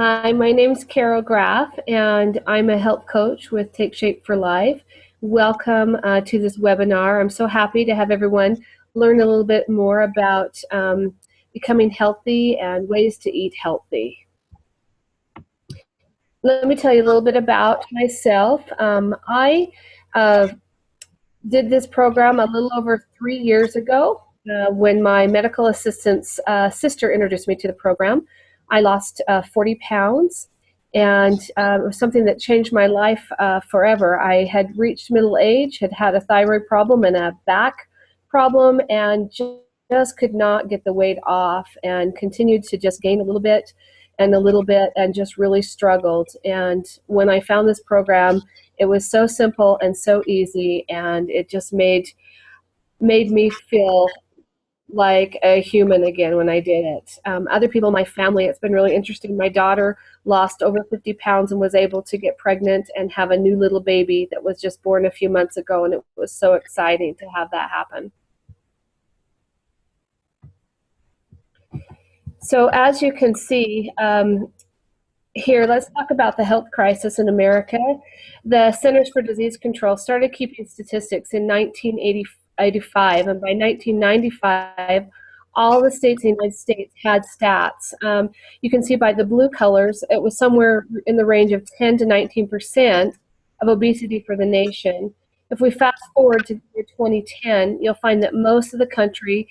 Hi, my name's Carol Graff, and I'm a health coach with Take Shape for Life. Welcome to this webinar. I'm so happy to have everyone learn a little bit more about becoming healthy and ways to eat healthy. Let me tell you a little bit about myself. I did this program a little over 3 years ago when my medical assistant's sister introduced me to the program. I lost 40 pounds, and it was something that changed my life forever. I had reached middle age, had had a thyroid problem and a back problem, and just could not get the weight off, and continued to just gain a little bit and a little bit, and just really struggled. And when I found this program, it was so simple and so easy, and it just made me feel like a human again when I did it. Other people in my family, it's been really interesting. My daughter lost over 50 pounds and was able to get pregnant and have a new little baby that was just born a few months ago, and it was so exciting to have that happen. So as you can see, here, let's talk about the health crisis in America. The Centers for Disease Control started keeping statistics in 1985, and by 1995, all the states in the United States had stats. You can see by the blue colors, it was somewhere in the range of 10 to 19% of obesity for the nation. If we fast forward to the year 2010, you'll find that most of the country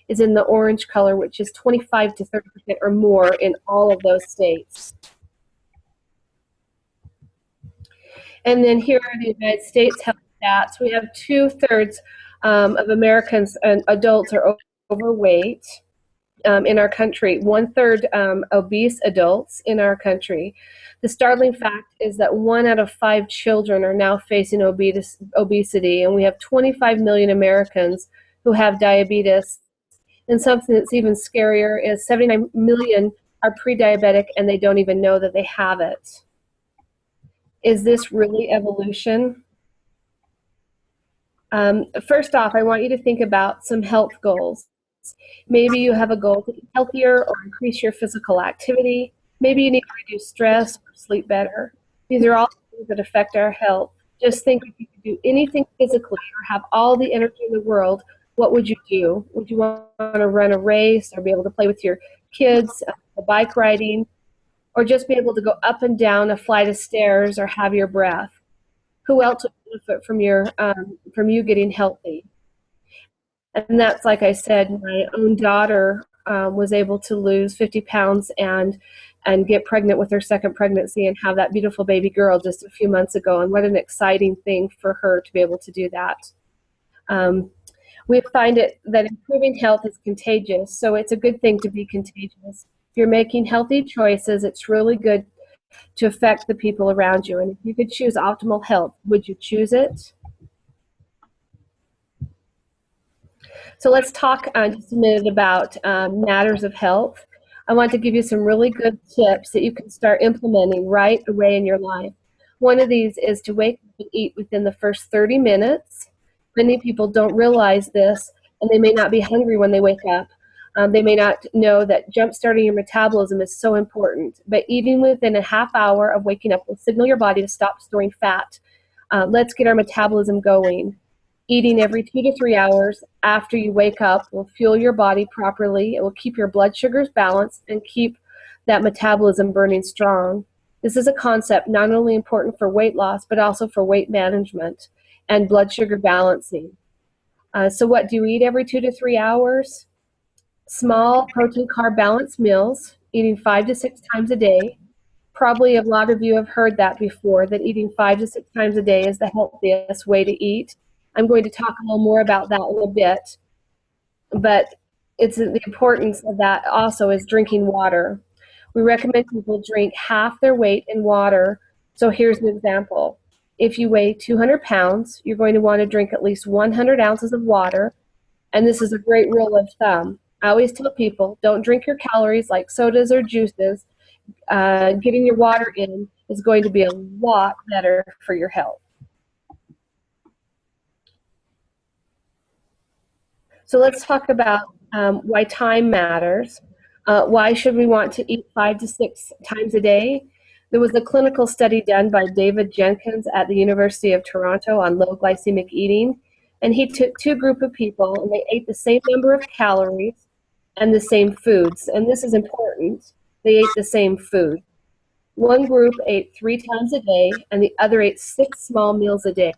is in the orange color, which is 25 to 30% or more in all of those states. And then here are the United States health stats. We have 2/3 of Americans and adults are overweight in our country, 1/3 obese adults in our country. The startling fact is that 1 out of 5 children are now facing obesity, and we have 25 million Americans who have diabetes. And something that's even scarier is 79 million are pre-diabetic and they don't even know that they have it. Is this really evolution? First off, I want you to think about some health goals. Maybe you have a goal to eat healthier or increase your physical activity. Maybe you need to reduce stress or sleep better. These are all things that affect our health. Just think, if you could do anything physically or have all the energy in the world, what would you do? Would you want to run a race or be able to play with your kids, bike riding, or just be able to go up and down a flight of stairs or have your breath? Who else would benefit from you getting healthy? And that's, like I said, my own daughter was able to lose 50 pounds and get pregnant with her second pregnancy and have that beautiful baby girl just a few months ago. And what an exciting thing for her to be able to do that. We find it that improving health is contagious, so it's a good thing to be contagious. If you're making healthy choices, it's really good to affect the people around you. And if you could choose optimal health, would you choose it? So let's talk just a minute about matters of health. I want to give you some really good tips that you can start implementing right away in your life. One of these is to wake up and eat within the first 30 minutes. Many people don't realize this, and they may not be hungry when they wake up. They may not know that jump-starting your metabolism is so important, but eating within a half hour of waking up will signal your body to stop storing fat. Let's get our metabolism going. Eating every 2 to 3 hours after you wake up will fuel your body properly. It will keep your blood sugars balanced and keep that metabolism burning strong. This is a concept not only important for weight loss, but also for weight management and blood sugar balancing. So what do you eat every 2 to 3 hours? Small protein carb balanced meals, eating 5 to 6 times a day. Probably a lot of you have heard that before, that eating 5 to 6 times a day is the healthiest way to eat. I'm going to talk a little more about that in a bit, but it's the importance of that also is drinking water. We recommend people drink half their weight in water. So here's an example. If you weigh 200 pounds, you're going to want to drink at least 100 ounces of water, and this is a great rule of thumb. I always tell people, don't drink your calories like sodas or juices. Getting your water in is going to be a lot better for your health. So let's talk about why time matters. Why should we want to eat 5 to 6 times a day? There was a clinical study done by David Jenkins at the University of Toronto on low glycemic eating, and he took two groups of people and they ate the same number of calories and the same foods. And this is important. They ate the same food. One group ate 3 times a day, and the other ate 6 small meals a day.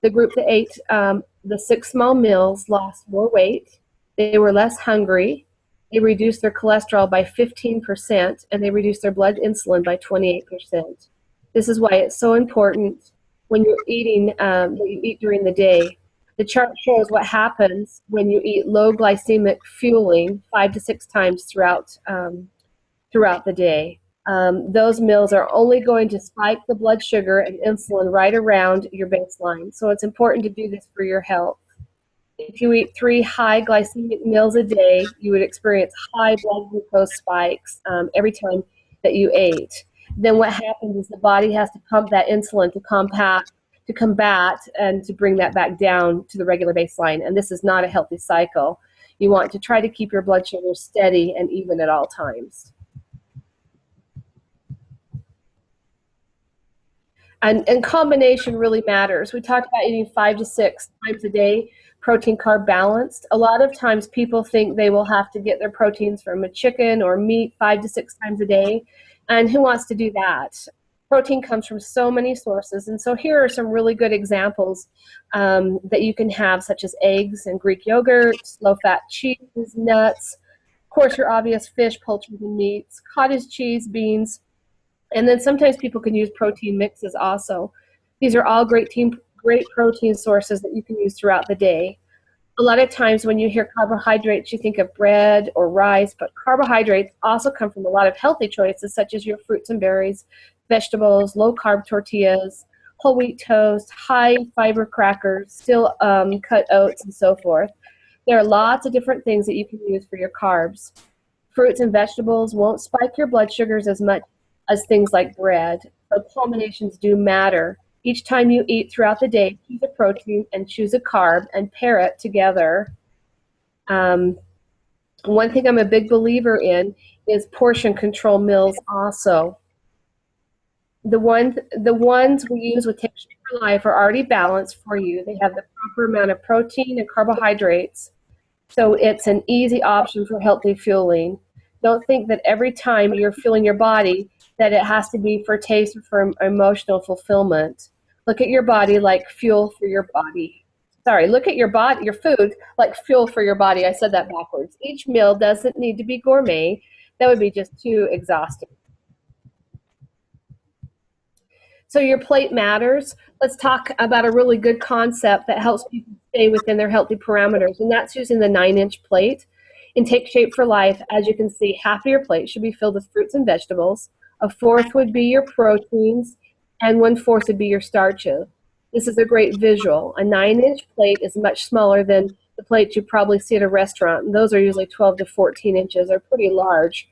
The group that ate the 6 small meals lost more weight. They were less hungry. They reduced their cholesterol by 15%, and they reduced their blood insulin by 28%. This is why it's so important when you're eating, that you eat during the day. The chart shows what happens when you eat low glycemic fueling 5 to 6 times throughout the day. Those meals are only going to spike the blood sugar and insulin right around your baseline. So it's important to do this for your health. If you eat 3 high glycemic meals a day, you would experience high blood glucose spikes every time that you ate. Then what happens is the body has to pump that insulin to combat and to bring that back down to the regular baseline. And this is not a healthy cycle. You want to try to keep your blood sugar steady and even at all times. And combination really matters. We talked about eating 5 to 6 times a day, protein carb balanced. A lot of times people think they will have to get their proteins from a chicken or meat 5 to 6 times a day. And who wants to do that? Protein comes from so many sources. And so here are some really good examples that you can have, such as eggs and Greek yogurt, low-fat cheese, nuts, of course your obvious fish, poultry, and meats, cottage cheese, beans. And then sometimes people can use protein mixes also. These are all great protein sources that you can use throughout the day. A lot of times when you hear carbohydrates, you think of bread or rice, but carbohydrates also come from a lot of healthy choices, such as your fruits and berries, vegetables, low-carb tortillas, whole wheat toast, high-fiber crackers, still cut oats, and so forth. There are lots of different things that you can use for your carbs. Fruits and vegetables won't spike your blood sugars as much as things like bread, but combinations do matter. Each time you eat throughout the day, choose a protein and choose a carb and pair it together. One thing I'm a big believer in is portion control meals also. The ones we use with Take Shape for Life are already balanced for you. They have the proper amount of protein and carbohydrates, so it's an easy option for healthy fueling. Don't think that every time you're fueling your body that it has to be for taste or for emotional fulfillment. Look at your body like fuel for your body. Sorry, look at your food like fuel for your body. I said that backwards. Each meal doesn't need to be gourmet. That would be just too exhausting. So your plate matters. Let's talk about a really good concept that helps people stay within their healthy parameters, and that's using the 9-inch plate. In Take Shape for Life, as you can see, half of your plate should be filled with fruits and vegetables. A fourth would be your proteins, and 1/4 would be your starches. This is a great visual. A 9-inch plate is much smaller than the plates you probably see at a restaurant, and those are usually 12 to 14 inches. They're pretty large.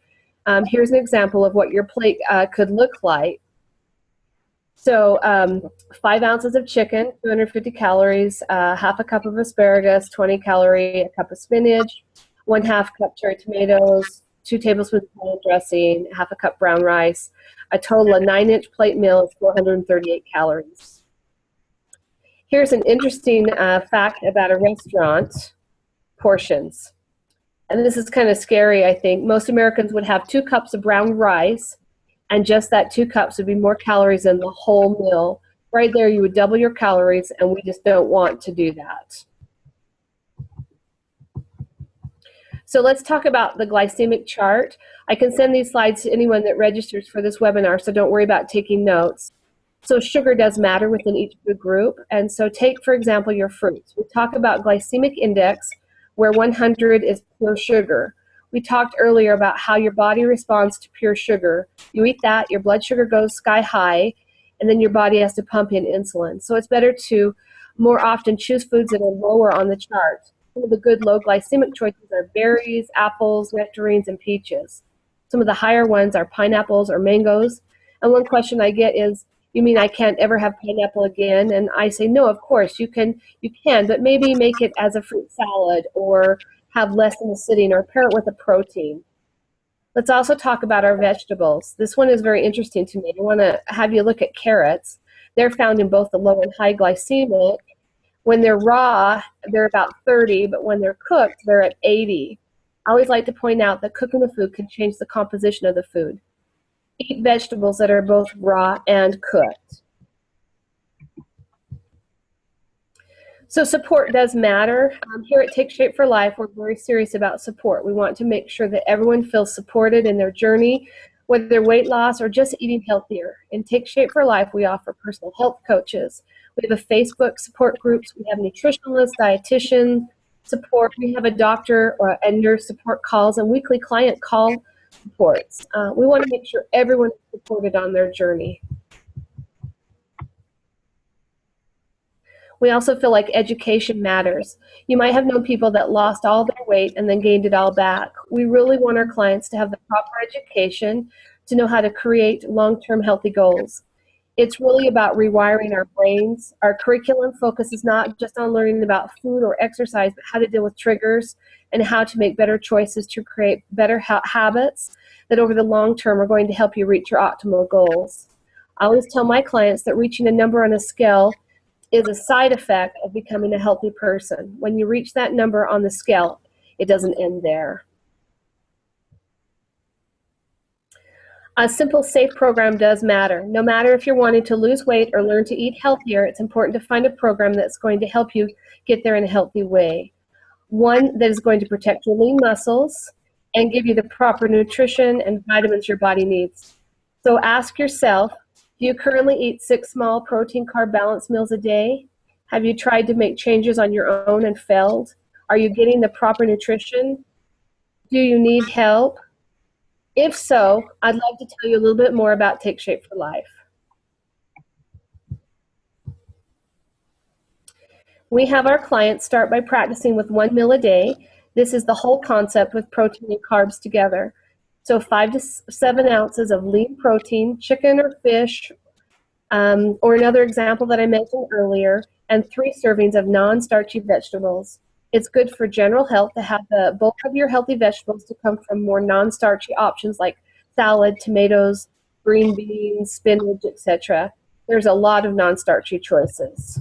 Here's an example of what your plate could look like. So 5 ounces of chicken, 250 calories, half a cup of asparagus, 20 calorie, a cup of spinach, 1/2 cup cherry tomatoes, 2 tablespoons of salad dressing, half a cup brown rice. A total of 9-inch plate meal is 438 calories. Here's an interesting fact about a restaurant portions. And this is kind of scary, I think. Most Americans would have 2 cups of brown rice, and just that 2 cups would be more calories than the whole meal. Right there, you would double your calories, and we just don't want to do that. So let's talk about the glycemic chart. I can send these slides to anyone that registers for this webinar, so don't worry about taking notes. So sugar does matter within each food group. And so take, for example, your fruits. We talk about glycemic index, where 100 is pure sugar. We talked earlier about how your body responds to pure sugar. You eat that, your blood sugar goes sky high, and then your body has to pump in insulin. So it's better to more often choose foods that are lower on the chart. Some of the good low glycemic choices are berries, apples, nectarines, and peaches. Some of the higher ones are pineapples or mangoes. And one question I get is, you mean I can't ever have pineapple again? And I say, no, of course, you can, but maybe make it as a fruit salad or have less in the sitting or pair it with a protein. Let's also talk about our vegetables. This one is very interesting to me. I want to have you look at carrots. They're found in both the low and high glycemic. When they're raw, they're about 30, but when they're cooked, they're at 80. I always like to point out that cooking the food can change the composition of the food. Eat vegetables that are both raw and cooked. So support does matter. Here at Take Shape for Life, we're very serious about support. We want to make sure that everyone feels supported in their journey, whether they're weight loss or just eating healthier. In Take Shape for Life, we offer personal health coaches. We have a Facebook support groups. We have nutritionalists, dietitian support. We have a doctor and nurse support calls and weekly client call supports. We want to make sure everyone is supported on their journey. We also feel like education matters. You might have known people that lost all their weight and then gained it all back. We really want our clients to have the proper education to know how to create long-term healthy goals. It's really about rewiring our brains. Our curriculum focuses not just on learning about food or exercise, but how to deal with triggers and how to make better choices to create better habits that over the long term are going to help you reach your optimal goals. I always tell my clients that reaching a number on a scale is a side effect of becoming a healthy person. When you reach that number on the scale, it doesn't end there. A simple, safe program does matter. No matter if you're wanting to lose weight or learn to eat healthier, it's important to find a program that's going to help you get there in a healthy way. One that is going to protect your lean muscles and give you the proper nutrition and vitamins your body needs. So ask yourself, do you currently eat 6 small protein carb balanced meals a day? Have you tried to make changes on your own and failed? Are you getting the proper nutrition? Do you need help? If so, I'd love to tell you a little bit more about Take Shape for Life. We have our clients start by practicing with 1 meal a day. This is the whole concept with protein and carbs together. So 5 to 7 ounces of lean protein, chicken or fish, or another example that I mentioned earlier, and 3 servings of non-starchy vegetables. It's good for general health to have the bulk of your healthy vegetables to come from more non-starchy options like salad, tomatoes, green beans, spinach, etc. There's a lot of non-starchy choices.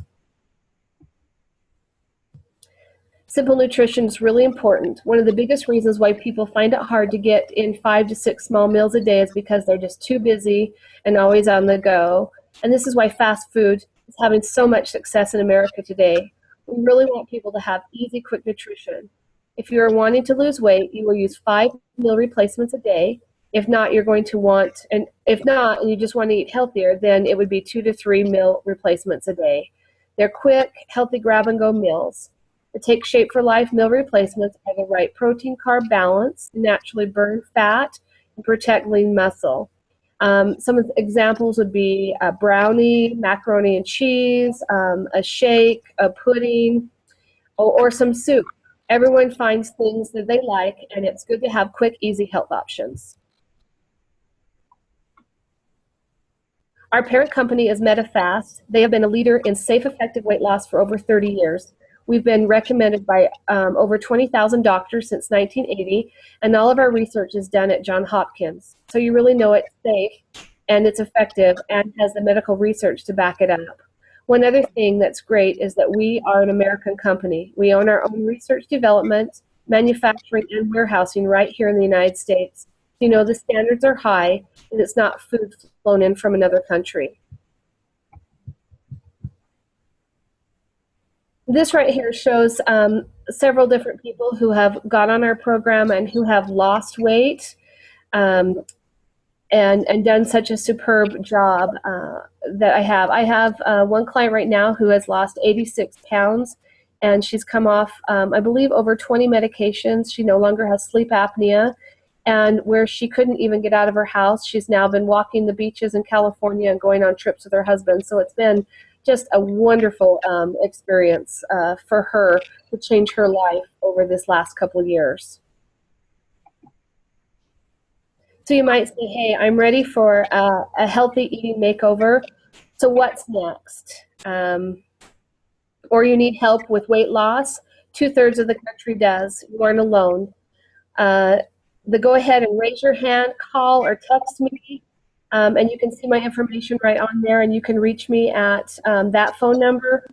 Simple nutrition is really important. One of the biggest reasons why people find it hard to get in 5 to 6 small meals a day is because they're just too busy and always on the go. And this is why fast food is having so much success in America today. We really want people to have easy, quick nutrition. If you're wanting to lose weight, you will use 5 meal replacements a day. If not, you're going to want, and if not, and you just want to eat healthier, then it would be 2 to 3 meal replacements a day. They're quick, healthy grab-and-go meals. The Take Shape for Life meal replacements are the right protein carb balance, naturally burn fat, and protect lean muscle. Some of the examples would be a brownie, macaroni and cheese, a shake, a pudding, or some soup. Everyone finds things that they like, and it's good to have quick, easy health options. Our parent company is Medifast. They have been a leader in safe, effective weight loss for over 30 years. We've been recommended by over 20,000 doctors since 1980, and all of our research is done at Johns Hopkins. So you really know it's safe and it's effective and has the medical research to back it up. One other thing that's great is that we are an American company. We own our own research development, manufacturing, and warehousing right here in the United States. You know, the standards are high, and it's not food flown in from another country. This right here shows several different people who have got on our program and who have lost weight and done such a superb job that I have. I have one client right now who has lost 86 pounds, and she's come off, I believe, over 20 medications. She no longer has sleep apnea, and where she couldn't even get out of her house, she's now been walking the beaches in California and going on trips with her husband. So it's been just a wonderful experience for her to change her life over this last couple of years. So you might say, hey, I'm ready for a healthy eating makeover. So what's next? Or you need help with weight loss. 2/3 of the country does. You aren't alone. go ahead and raise your hand, call or text me, and you can see my information right on there, and you can reach me at that phone number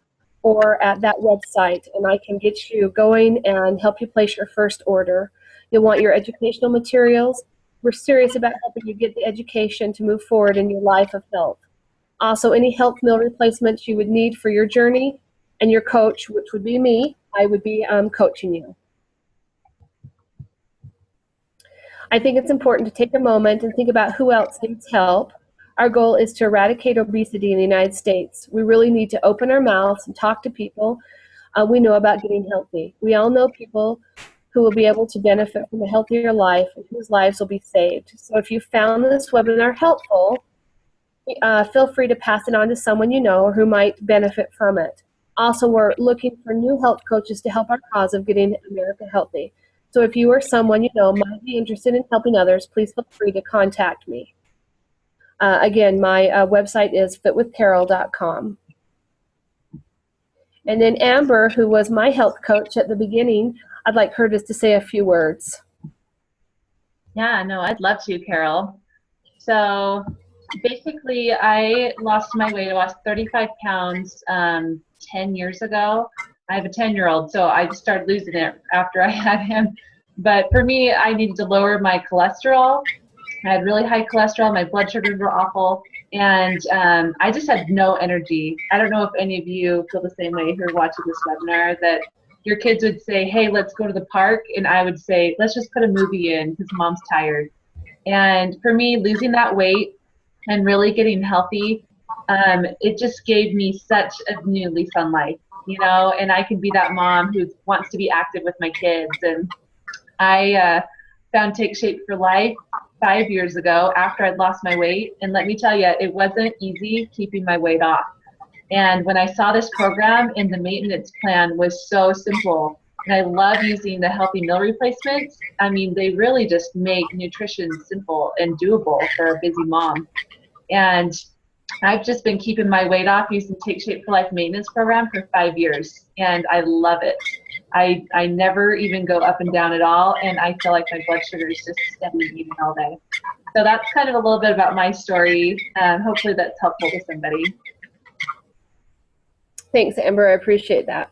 or at that website, and I can get you going and help you place your first order. You'll want your educational materials. We're serious about helping you get the education to move forward in your life of health. Also, any health meal replacements you would need for your journey, and your coach, which would be me, I would be coaching you. I think it's important to take a moment and think about who else needs help. Our goal is to eradicate obesity in the United States. We really need to open our mouths and talk to people we know about getting healthy. We all know people who will be able to benefit from a healthier life and whose lives will be saved. So if you found this webinar helpful, feel free to pass it on to someone you know or who might benefit from it. Also, we're looking for new health coaches to help our cause of getting America healthy. So if you or someone you know might be interested in helping others, please feel free to contact me. Again, my website is fitwithcarol.com. And then Amber, who was my health coach at the beginning, I'd like her just to say a few words. Yeah, no, I'd love to, Carol. So basically, I lost my weight. I lost 35 pounds 10 years ago. I have a 10-year-old, so I started losing it after I had him. But for me, I needed to lower my cholesterol. I had really high cholesterol. My blood sugars were awful. And I just had no energy. I don't know if any of you feel the same way who are watching this webinar, that your kids would say, hey, let's go to the park. And I would say, let's just put a movie in because mom's tired. And for me, losing that weight and really getting healthy, it just gave me such a new lease on life, you know, and I can be that mom who wants to be active with my kids. And I found Take Shape for Life 5 years ago after I'd lost my weight. And let me tell you, it wasn't easy keeping my weight off. And when I saw this program, and the maintenance plan was so simple, and I love using the healthy meal replacements. I mean, they really just make nutrition simple and doable for a busy mom. And I've just been keeping my weight off using Take Shape for Life maintenance program for 5 years, and I love it. I never even go up and down at all, and I feel like my blood sugar is just steady eating all day. So that's kind of a little bit about my story. Hopefully that's helpful to somebody. Thanks, Amber. I appreciate that.